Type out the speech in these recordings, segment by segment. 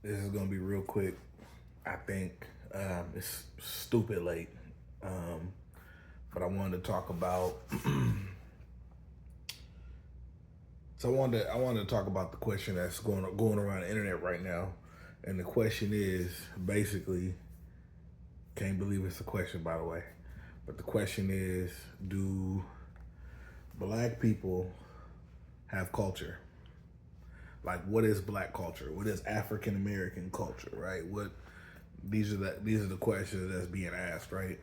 This is gonna be real quick. I think it's stupid late, um, but I wanted to talk about. I wanted to talk about the question that's going around the internet right now, and the question is basically, can't believe it's a question, by the way, but the question is, do black people have culture? Like, what is black culture? What is African American culture? Right? What these are the questions that's being asked, right?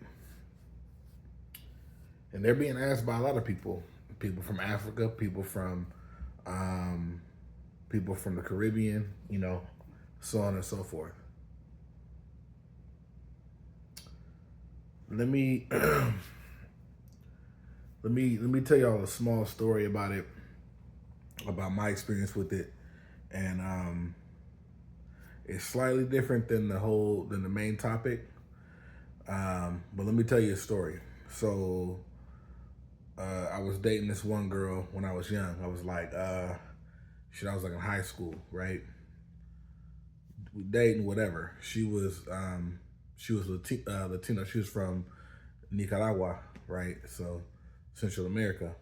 And they're being asked by a lot of people, people from Africa, um, people from the Caribbean, so on and so forth. Let me let me tell y'all a small story about it, about my experience with it, and it's slightly different than the main topic. But let me tell you a story. So I was dating this one girl when I was young. I was like, shit, I was like in high school, right? We dating, whatever. She was Latino. She was from Nicaragua, right? So Central America,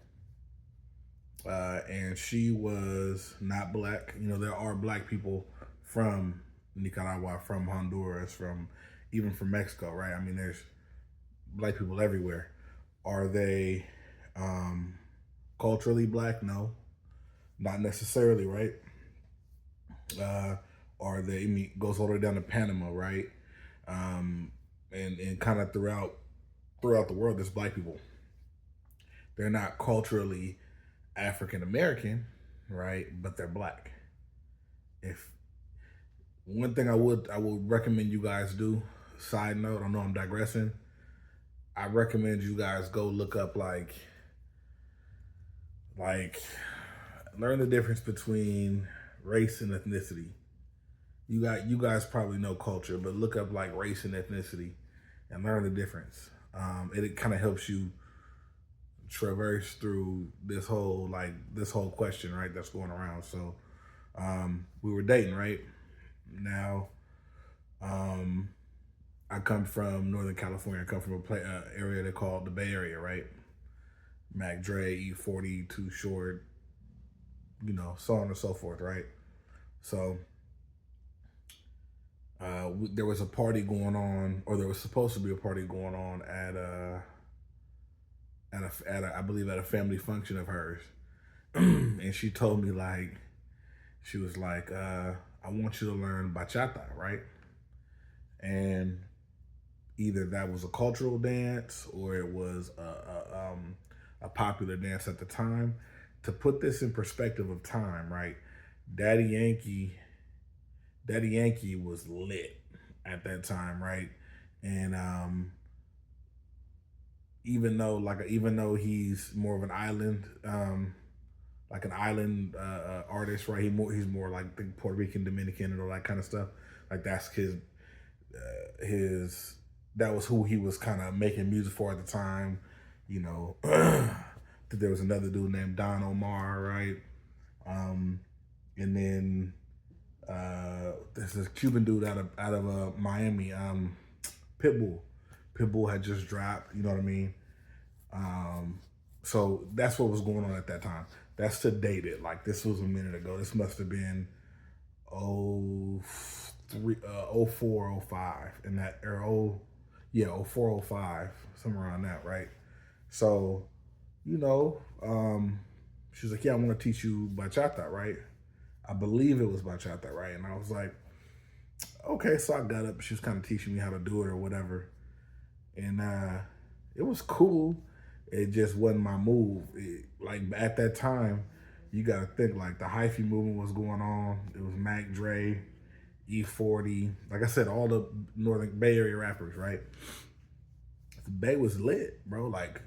and she was not black. There are black people from Nicaragua, from Honduras, from even from Mexico, right? I mean, there's black people everywhere. Are they um, culturally black? No, not necessarily, right? Uh, are they? I mean, goes all the way down to Panama, right? Um, and kind of throughout the world, there's black people. They're not culturally African American, right? But they're black. If one thing I would recommend you guys do. Side note, I know I'm digressing. I recommend you guys go look up like learn the difference between race and ethnicity. You guys probably know culture, but look up like race and ethnicity and learn the difference. It kind of helps you traverse through this whole question, right? That's going around. So we were dating, right? Now, um, I come from Northern California. I come from area they call the Bay Area, right? Mac Dre, E40, Too Short, so on and so forth, right? So there was a party going on, or there was supposed to be a party going on at I believe at a family function of hers, and she told me she was like, I want you to learn bachata, right? And either that was a cultural dance or it was a popular dance at the time. To put this in perspective of time, right? Daddy Yankee, Daddy Yankee was lit at that time, right? And even though he's more of an island, like an island artist, right? He's more like the Puerto Rican, Dominican, and all that kind of stuff. Like that's his that was who he was kind of making music for at the time. You know, there was another dude named Don Omar, right? Um, and then there's this Cuban dude out of Miami, Pitbull. Pitbull had just dropped. You know what I mean? Um, so that's what was going on at that time. That's to date it. Like this was a minute ago. This must have been oh three, oh four, oh five in that or oh yeah, oh four, oh five, somewhere around that, right? So, you know, she was like, yeah, I want to teach you bachata, right? I believe it was bachata, right? And I was like, okay. So I got up. She was kind of teaching me how to do it or whatever, and it was cool. It just wasn't my move. Like at that time, you got to think like the hyphy movement was going on. It was Mac Dre, E40. Like I said, all the Northern Bay Area rappers, right? The Bay was lit, bro. Like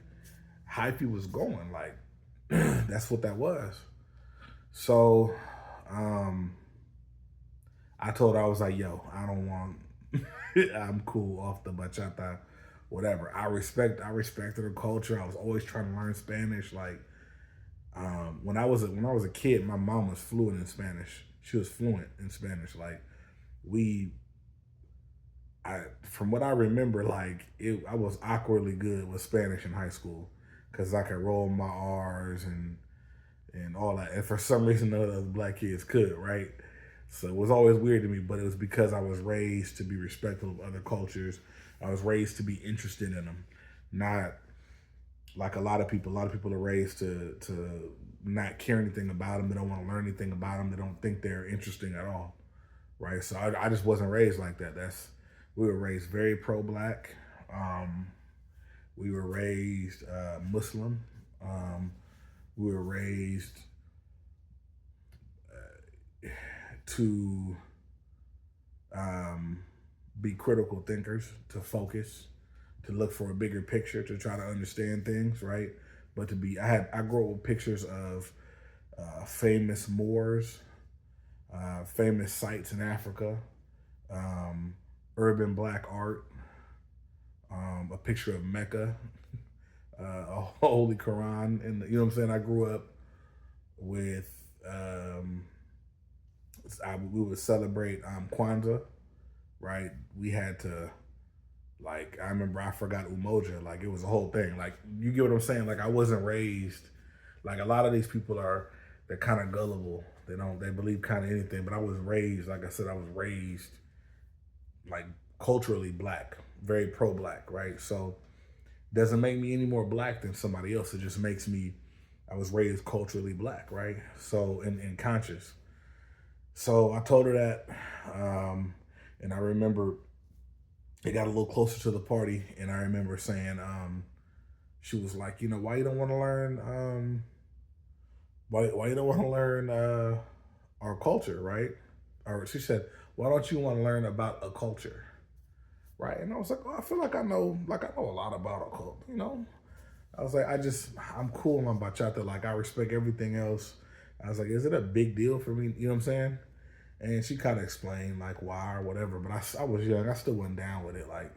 hyphy was going. Like that's what that was. So um, I told her I was like, yo, I don't want. I'm cool off the bachata, whatever. I respected her culture. I was always trying to learn Spanish. Like when I was a kid, my mom was fluent in Spanish. She was fluent in Spanish. Like we from what I remember, like I was awkwardly good with Spanish in high school because I could roll my R's and all that. And for some reason, none of the other black kids could, right? So it was always weird to me, but it was because I was raised to be respectful of other cultures. I was raised to be interested in them, not like a lot of people. A lot of people are raised to not care anything about them. They don't want to learn anything about them. They don't think they're interesting at all, right? So I just wasn't raised like that. We were raised very pro-black. Um, we were raised Muslim. Um, we were raised to um, be critical thinkers, to focus, to look for a bigger picture, to try to understand things, right? But I grew up with pictures of famous Moors, famous sites in Africa, um, urban black art, a picture of Mecca, a holy Quran, and you know what I'm saying. I grew up with we would celebrate Kwanzaa, right? We had to like I remember I forgot Umoja, like it was a whole thing. Like you get what I'm saying? Like I wasn't raised like a lot of these people are. They're kind of gullible. They believe kind of anything. But I was raised, like I said, I was raised like culturally black, very pro black, right? So doesn't make me any more black than somebody else. It just makes me I was raised culturally black, right? So and conscious. So I told her that, and I remember it got a little closer to the party, and I remember saying, she was like, why you don't want to learn, why you don't want to learn our culture, right? Or she said, why don't you want to learn about a culture, right? And I was like, I feel like I know a lot about a culture. I was like, I'm cool on bachata. Like, I respect everything else. I was like, is it a big deal for me? You know what I'm saying? And she kind of explained like why or whatever. But I was young. I still wasn't down with it. Like,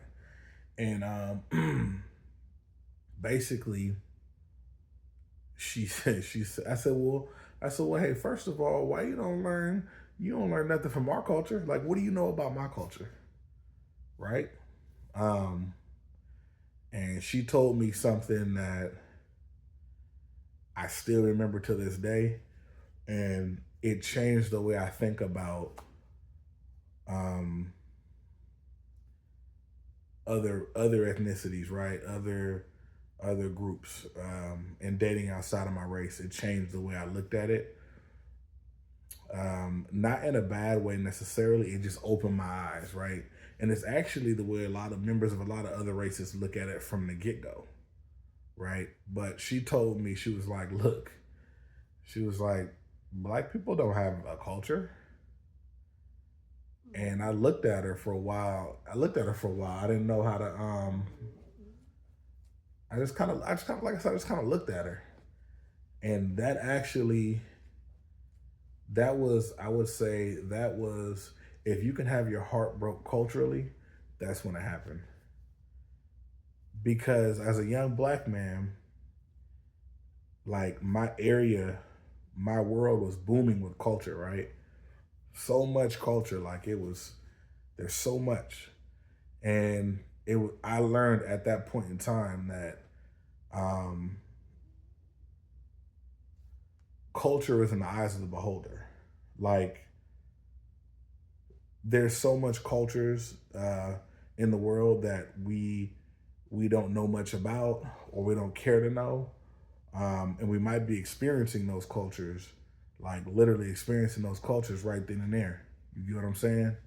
and basically, I said, well, hey, first of all, why you don't learn nothing from our culture? Like, what do you know about my culture? Right? Um, and she told me something that I still remember to this day, and it changed the way I think about um, other ethnicities, right? Other groups, and dating outside of my race. It changed the way I looked at it. Not in a bad way necessarily. It just opened my eyes, right? And it's actually the way a lot of members of a lot of other races look at it from the get go, right? But she told me, she was like, look, she was like, black people don't have a culture. And I looked at her for a while. I didn't know how to. I just kind of, like I said, I just kind of looked at her, and I would say, that was, if you can have your heart broke culturally, that's when it happened. Because as a young black man, like my world was booming with culture, right? So much culture, like there's so much. And I learned at that point in time that um, culture is in the eyes of the beholder. Like there's so much cultures in the world that we don't know much about, or we don't care to know, and we might be experiencing those cultures, like literally experiencing those cultures right then and there. You get what I'm saying?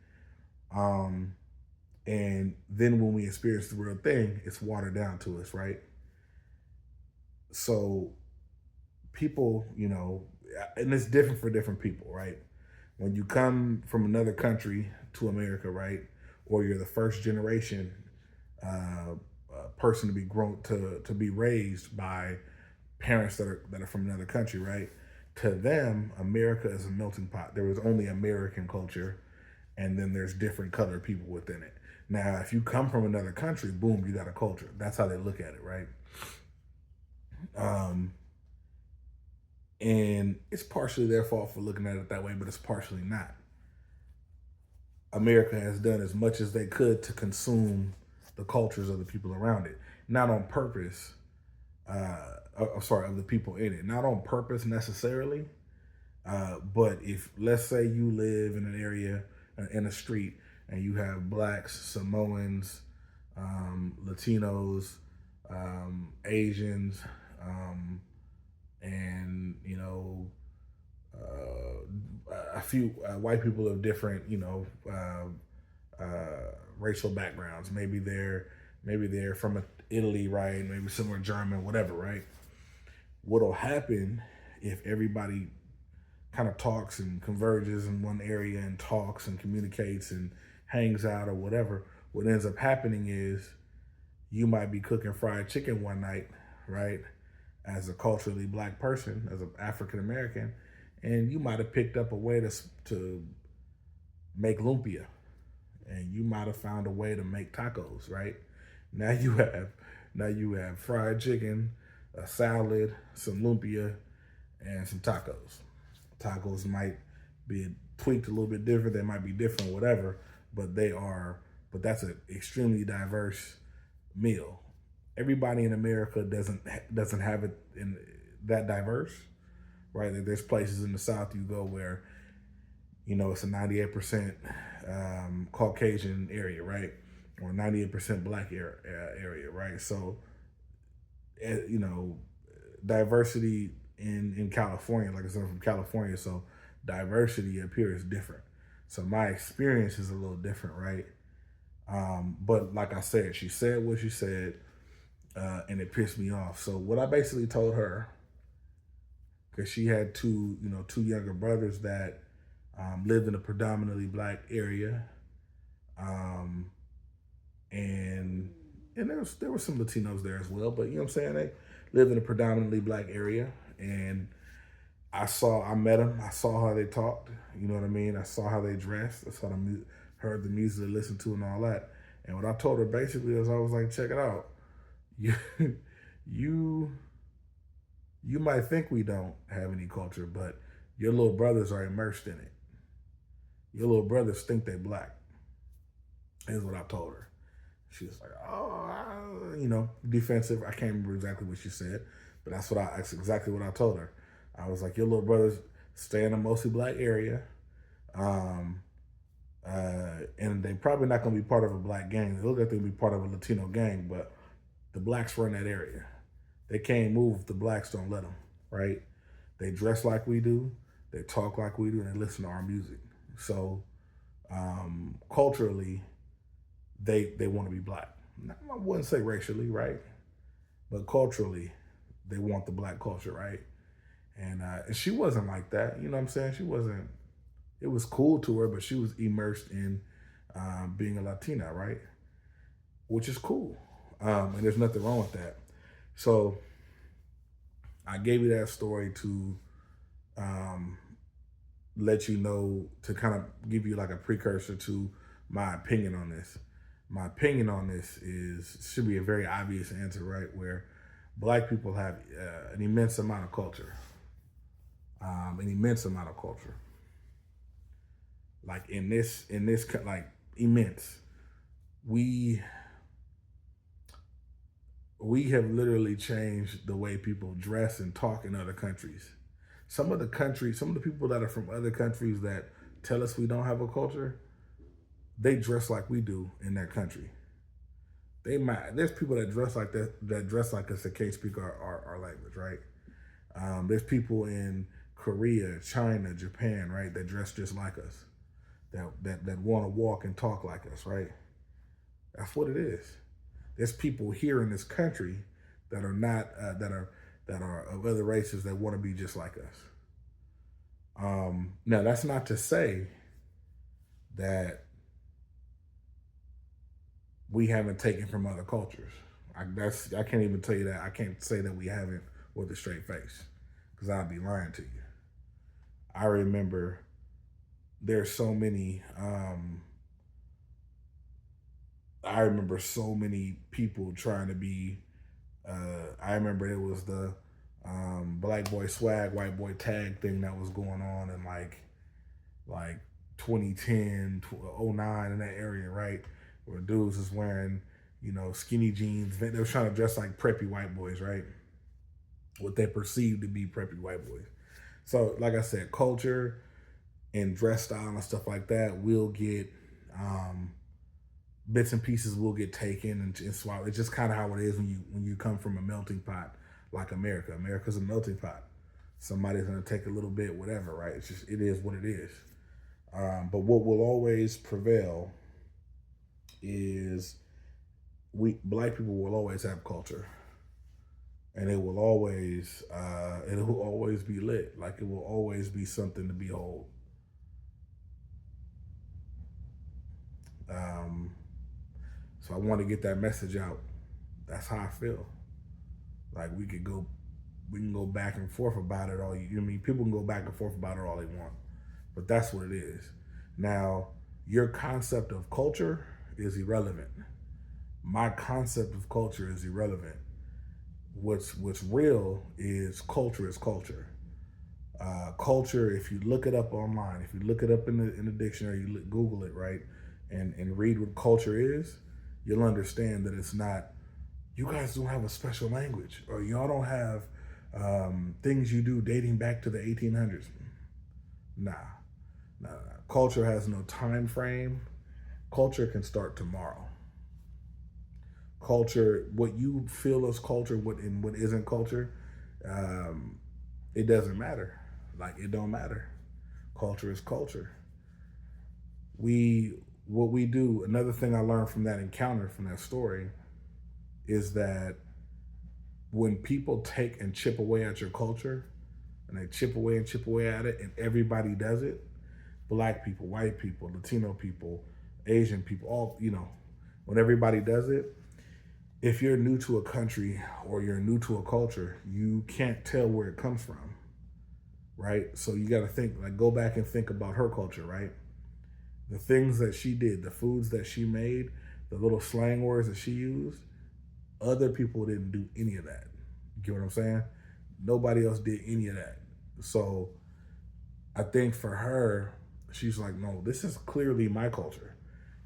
Um, and then when we experience the real thing, it's watered down to us, right? So people, and it's different for different people, right? When you come from another country to America, right, or you're the first generation person to be grown to be raised by parents that are from another country, right? To them, America is a melting pot. There was only American culture, and then there's different colored people within it. Now, if you come from another country, boom, you got a culture. That's how they look at it, right? Um, and it's partially their fault for looking at it that way, but it's partially not. America has done as much as they could to consume the cultures of the people around it, not on purpose. Sorry, of the people in it, not on purpose necessarily. But if, let's say, you live in an area, in a street, and you have blacks, Samoans, Latinos, Asians, and a few white people of different, racial backgrounds. Maybe they're from Italy, right? Maybe somewhere German, whatever, right? What'll happen if everybody kind of talks and converges in one area and talks and communicates and hangs out or whatever? What ends up happening is you might be cooking fried chicken one night, right? As a culturally black person, as an African American, and you might have picked up a way to make lumpia, and you might have found a way to make tacos, right? Now you have now you have fried chicken, a salad, some lumpia, and some tacos. Tacos might be tweaked a little bit different. They might be different, whatever, but that's an extremely diverse meal. Everybody in America doesn't have it in that diverse, right? There's places in the South you go where it's a 98% Caucasian area, right? Or 98% black area, right? So, you know, diversity in California, like I said, I'm from California, so diversity up here is different. So my experience is a little different, right? But like I said, she said what she said, and it pissed me off. So what I basically told her, because she had two younger brothers that lived in a predominantly black area, um, and there were some Latinos there as well, but you know what I'm saying, they lived in a predominantly black area, and I met them, I saw how they talked, you know what I mean, I saw how they dressed, I saw heard the music they listened to and all that, and what I told her basically is I was like, check it out, you you you might think we don't have any culture, but your little brothers are immersed in it. Your little brothers think they black. Is what I told her. She was like, "Oh, defensive." I can't remember exactly what she said, but that's exactly what I told her. I was like, "Your little brothers stay in a mostly black area, um, and they probably not going to be part of a black gang. They look like they'll be part of a Latino gang, but the blacks run that area. They can't move if the blacks don't let them. Right? They dress like we do, they talk like we do, and they listen to our music. So culturally." They want to be black. I wouldn't say racially, right? But culturally, they want the black culture, right? And she wasn't like that. You know what I'm saying? She wasn't. It was cool to her, but she was immersed in being a Latina, right? Which is cool, and there's nothing wrong with that. So I gave you that story to um, let you know, to kind of give you like a precursor to my opinion on this. My opinion on this should be a very obvious answer, right? Where black people have an immense amount of culture, an immense amount of culture. Like like immense. We we have literally changed the way people dress and talk in other countries. Some of the people that are from other countries that tell us we don't have a culture, they dress like we do in their country. There's people that dress like that dress like us that can't speak our language, right? There's people in Korea, China, Japan, right, that dress just like us, that want to walk and talk like us, right? That's what it is. There's people here in this country that are not that are of other races that want to be just like us. Now that's not to say that we haven't taken from other cultures. I can't even tell you that. I can't say that we haven't with a straight face, because I'd be lying to you. I remember there's so many. I remember so many people trying to be. I remember it was the black boy swag, white boy tag thing that was going on, and like 2010, 09 in that area, right? Where dudes is wearing, skinny jeans. They were trying to dress like preppy white boys, right? What they perceive to be preppy white boys. So, like I said, culture and dress style and stuff like that will get um, bits and pieces will get taken and swallowed. It's just kind of how it is when you come from a melting pot like America. America's a melting pot. Somebody's gonna take a little bit, whatever, right? It is what it is. But what will always prevail is we black people will always have culture, and it will always be lit. Like it will always be something to behold. Um, so I want to get that message out. That's how I feel. Like we can go back and forth about it all. You know what I mean? People can go back and forth about it all they want, but that's what it is. Now, your concept of culture is irrelevant. My concept of culture is irrelevant. What's real is culture is culture. Culture, if you look it up online, if you look it up in the dictionary, Google it, right, and read what culture is, you'll understand that it's not. You guys don't have a special language, or y'all don't have things you do dating back to the 1800s. Nah, nah. Culture has no time frame. Culture can start tomorrow. Culture, what you feel is culture, what isn't culture, um, it doesn't matter. Like it don't matter. Culture is culture. We what we do. Another thing I learned from that encounter, from that story, is that when people take and chip away at your culture, and they chip away at it, and everybody does it, black people, white people, Latino people, Asian people, all, when everybody does it, if you're new to a country or you're new to a culture, you can't tell where it comes from, right? So you got to think, like, go back and think about her culture, right? The things that she did, the foods that she made, the little slang words that she used, other people didn't do any of that. You get what I'm saying? Nobody else did any of that. So I think for her, she's like, no, this is clearly my culture.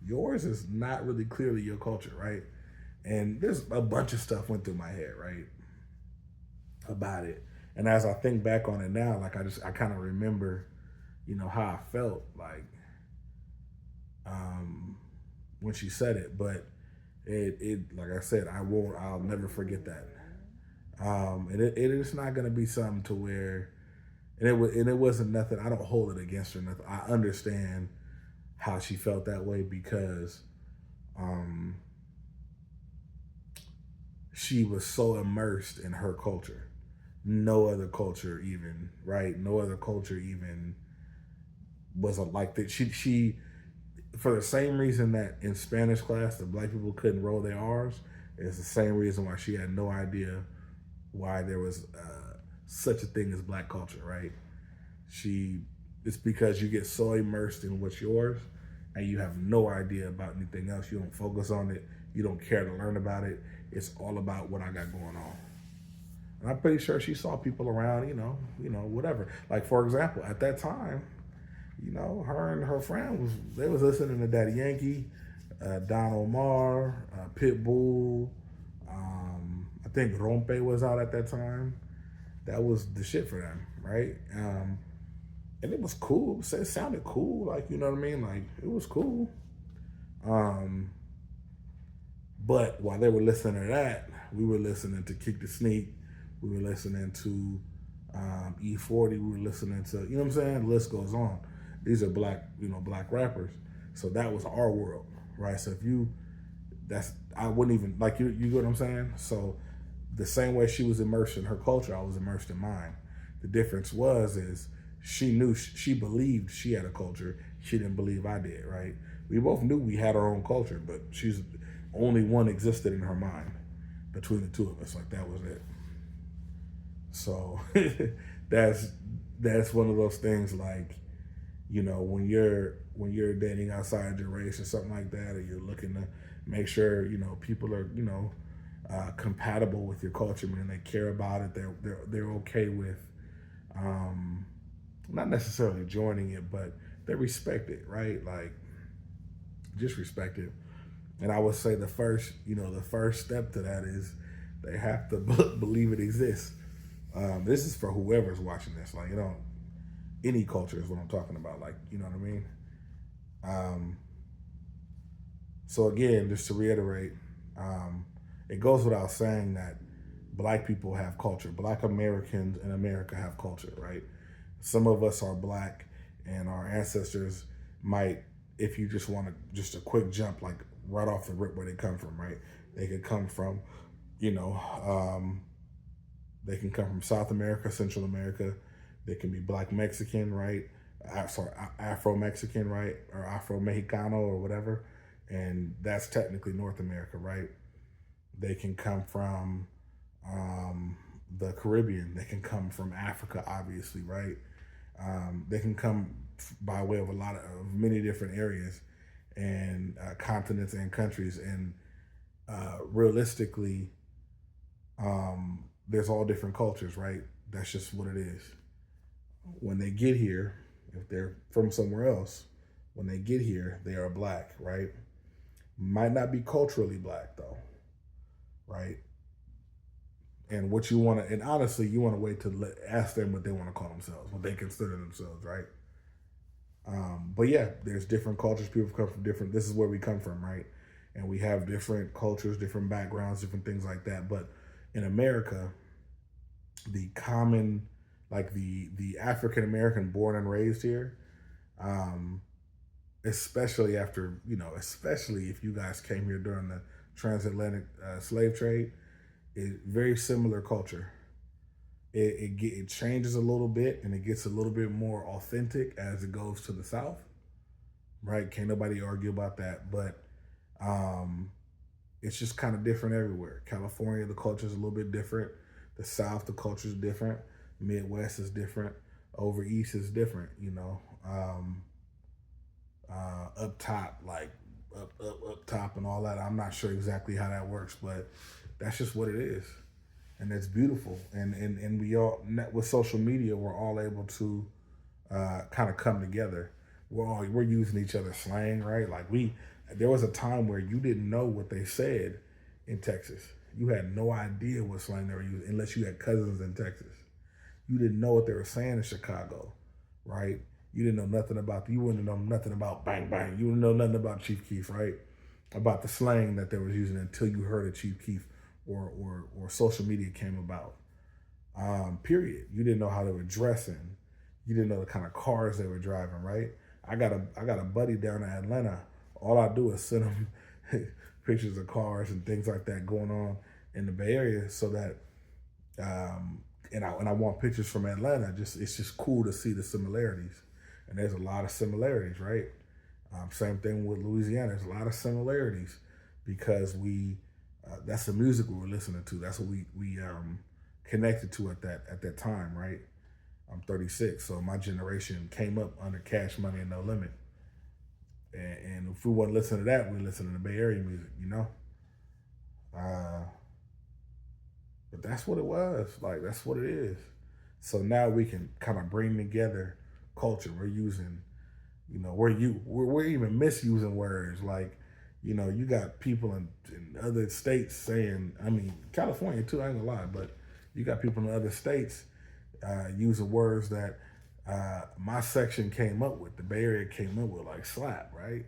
Yours is not really clearly your culture, right? And there's a bunch of stuff went through my head, right, about it. And as I think back on it now, like I kind of remember, how I felt like um, when she said it. But it like I said, I'll never forget that. It is not going to be something to where, and it wasn't nothing. I don't hold it against her. Nothing. I understand how she felt that way because um, she was so immersed in her culture. No other culture even, right? No other culture even wasn't like that. She for the same reason that in Spanish class the black people couldn't roll their R's, it's the same reason why she had no idea why there was such a thing as black culture, right? She It's because you get so immersed in what's yours and you have no idea about anything else. You don't focus on it. You don't care to learn about it. It's all about what I got going on. And I'm pretty sure she saw people around, whatever. Like for example, at that time, her and her friend they was listening to Daddy Yankee, Don Omar, Pitbull. I think Rompe was out at that time. That was the shit for them, right? And it was cool. It sounded cool, like, you know what I mean? Like it was cool. Um, but while they were listening to that, we were listening to Kick the Sneak. We were listening to E40. We were listening to, you know what I'm saying? The list goes on. These are black rappers. So that was our world, right? So I wouldn't even, like, you get what I'm saying? So the same way she was immersed in her culture, I was immersed in mine. The difference is she believed she had a culture. She didn't believe I did, right? We both knew we had our own culture, but she's only one existed in her mind between the two of us. Like that was it. So that's one of those things, like, when you're dating outside your race or something like that, or you're looking to make sure people are compatible with your culture, man. They care about it. They're okay with not necessarily joining it, but they respect it, right? Like, just respect it. And I would say the first step to that is they have to believe it exists. This is for whoever's watching this. Like, any culture is what I'm talking about. Like, you know what I mean? Um, so again, just to reiterate, um, it goes without saying that black people have culture. Black Americans in America have culture, right? Some of us are black, and our ancestors might, if you just want to, just a quick jump, like right off the rip where they come from, right? They could come from, you know, um, they can come from South America, Central America. They can be black Mexican, right? Sorry, Afro Mexican, right? Or Afro Mexicano or whatever. And that's technically North America, right? They can come from the Caribbean. They can come from Africa, obviously, right? They can come by way of of many different areas and continents and countries. And realistically, there's all different cultures, right? That's just what it is. When they get here, if they're from somewhere else, when they get here, they are black, right? Might not be culturally black though, right? And what you want to, and honestly, you want to wait to ask them what they want to call themselves, what they consider themselves, right? But yeah, there's different cultures. People come from different. This is where we come from, right? And we have different cultures, different backgrounds, different things like that. But in America, the common, like the African American born and raised here, um, especially after especially if you guys came here during the transatlantic slave trade, is very similar culture. It changes a little bit and it gets a little bit more authentic as it goes to the South, right? Can't nobody argue about that, but um, it's just kind of different everywhere. California, the culture is a little bit different. The South, the culture is different. Midwest is different. Over East is different. Up top, like up top and all that. I'm not sure exactly how that works, but that's just what it is, and it's beautiful. And we all, with social media, we're all able to kind of come together. We're using each other's slang, right? Like there was a time where you didn't know what they said in Texas. You had no idea what slang they were using unless you had cousins in Texas. You didn't know what they were saying in Chicago, right? You didn't know nothing about, you wouldn't know nothing about bang bang. You wouldn't know nothing about Chief Keef, right? About the slang that they were using until you heard of Chief Keef or social media came about. Period. You didn't know how they were dressing. You didn't know the kind of cars they were driving, right? I got a buddy down in Atlanta. All I do is send him pictures of cars and things like that going on in the Bay Area, so that and I want pictures from Atlanta. It's just cool to see the similarities, and there's a lot of similarities, right? Same thing with Louisiana. There's a lot of similarities because that's the music we were listening to. That's what we connected to at that time, right? I'm 36, so my generation came up under Cash Money and No Limit. And if we wasn't listening to that, we listening to Bay Area music, Uh, but that's what it was. Like, that's what it is. So now we can kind of bring together culture. We're using, we're even misusing words. Like, you got people in other states saying, I mean, California too, I ain't gonna lie, but you got people in other states using words that my section came up with, the Bay Area came up with, like slap, right?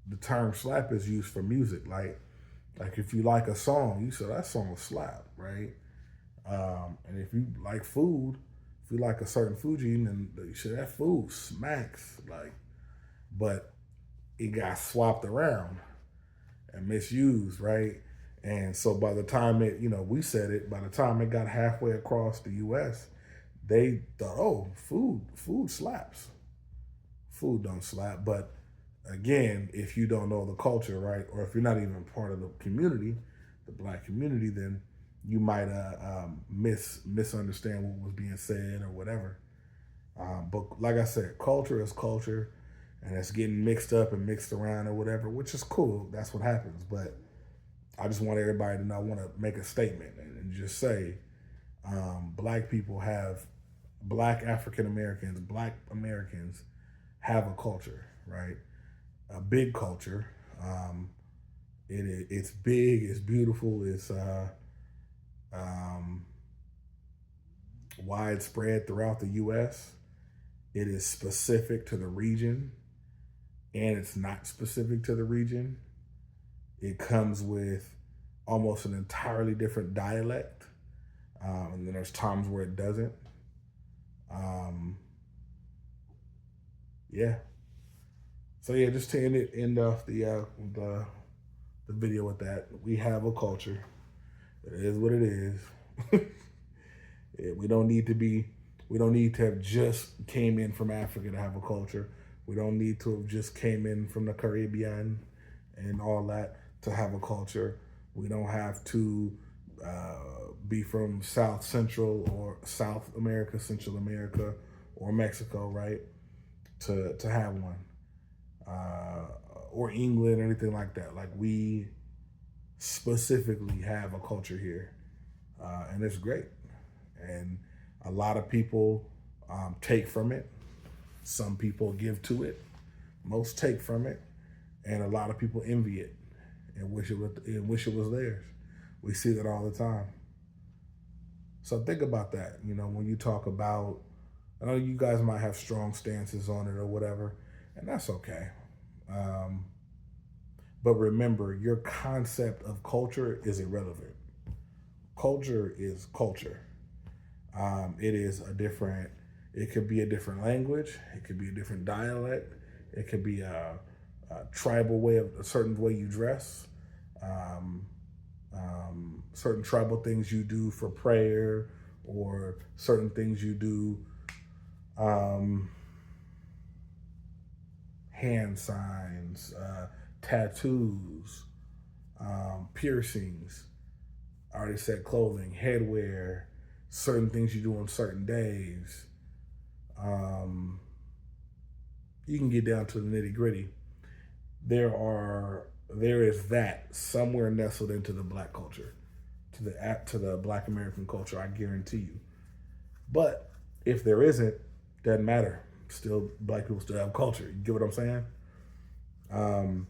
The term slap is used for music, like if you like a song, you say that song slap, right? And if you like food, if you like a certain food, then you say that food smacks, like. But it got swapped around and misused, right? And so by the time we said it, by the time it got halfway across the U.S., they thought, oh, food slaps. Food don't slap. But again, if you don't know the culture, right, or if you're not even part of the community, the black community, then you might misunderstand what was being said or whatever. But like I said, culture is culture, and it's getting mixed up and mixed around or whatever, which is cool. That's what happens. But I just want everybody to know. I want to make a statement and just say, black people have Black African Americans, Black Americans have a culture, right? A big culture. Um, it's big, it's beautiful, it's um, widespread throughout the U.S. It is specific to the region, and it's not specific to the region. It comes with almost an entirely different dialect, and then there's times where it doesn't. Um, yeah. So yeah, just to end off the video with that, we have a culture. It is what it is. Yeah, we don't need to have just came in from Africa to have a culture. We don't need to have just came in from the Caribbean and all that to have a culture. We don't have to be from South Central or South America, Central America, or Mexico, right? To have one, uh, or England or anything like that. Like we specifically have a culture here, and it's great. And a lot of people take from it. Some people give to it. Most take from it, and a lot of people envy it and wish it was theirs. We see that all the time. So think about that. You know, when you talk about, I know you guys might have strong stances on it or whatever, and that's okay. Um, but remember, your concept of culture is irrelevant. Culture is culture. It is a different. It could be a different language. It could be a different dialect. It could be a tribal way of a certain way you dress. Um, Certain tribal things you do for prayer, or certain things you do, um, hand signs, tattoos, piercings. I already said clothing, headwear, certain things you do on certain days. Um, you can get down to the nitty gritty. There is that somewhere nestled into the black culture, to the Black American culture. I guarantee you. But if there isn't, doesn't matter. Still, black people still have culture. You get what I'm saying? Um,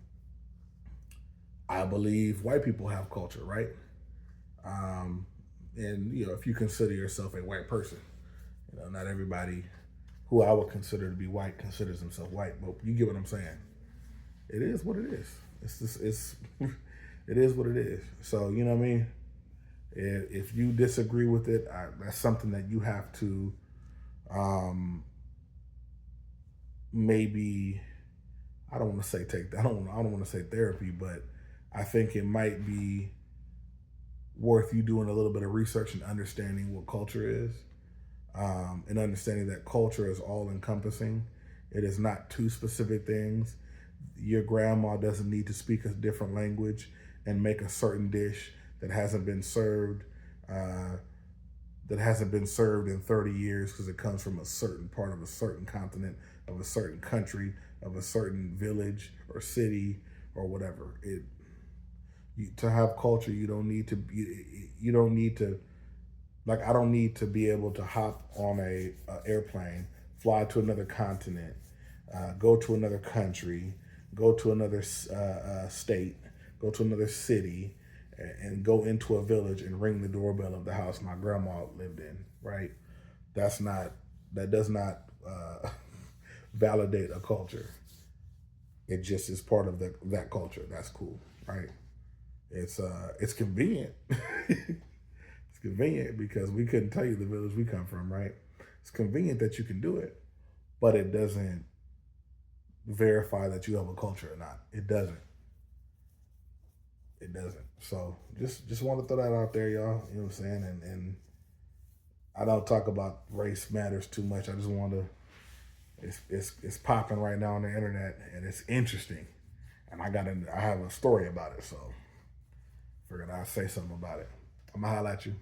I believe white people have culture, right? Um, and you know, if you consider yourself a white person, you know, not everybody who I would consider to be white considers himself white, but you get what I'm saying. It is what it is. It's just it is what it is. So you know what I mean. If you disagree with it, that's something that you have to um, maybe. I don't want to say take. I don't want to say therapy, but I think it might be worth you doing a little bit of research and understanding what culture is, and understanding that culture is all encompassing. It is not two specific things. Your grandma doesn't need to speak a different language and make a certain dish that hasn't been served uh, in 30 years because it comes from a certain part of a certain continent, of a certain country, of a certain village or city or whatever. To have culture, you don't need to. You don't need to. Like I don't need to be able to hop on a airplane, fly to another continent, go to another country, go to another state, go to another city, and go into a village and ring the doorbell of the house my grandma lived in. Right? That's not. That does not validate a culture. It just is part of that culture. That's cool, right? It's convenient. It's convenient because we couldn't tell you the village we come from, right? It's convenient that you can do it, but it doesn't verify that you have a culture or not. It doesn't. It doesn't. So just want to throw that out there, y'all. You know what I'm saying? And I don't talk about race matters too much. I just want to. It's popping right now on the internet, and it's interesting. And I have a story about it, so figured I'd say something about it. I'm gonna holler at you.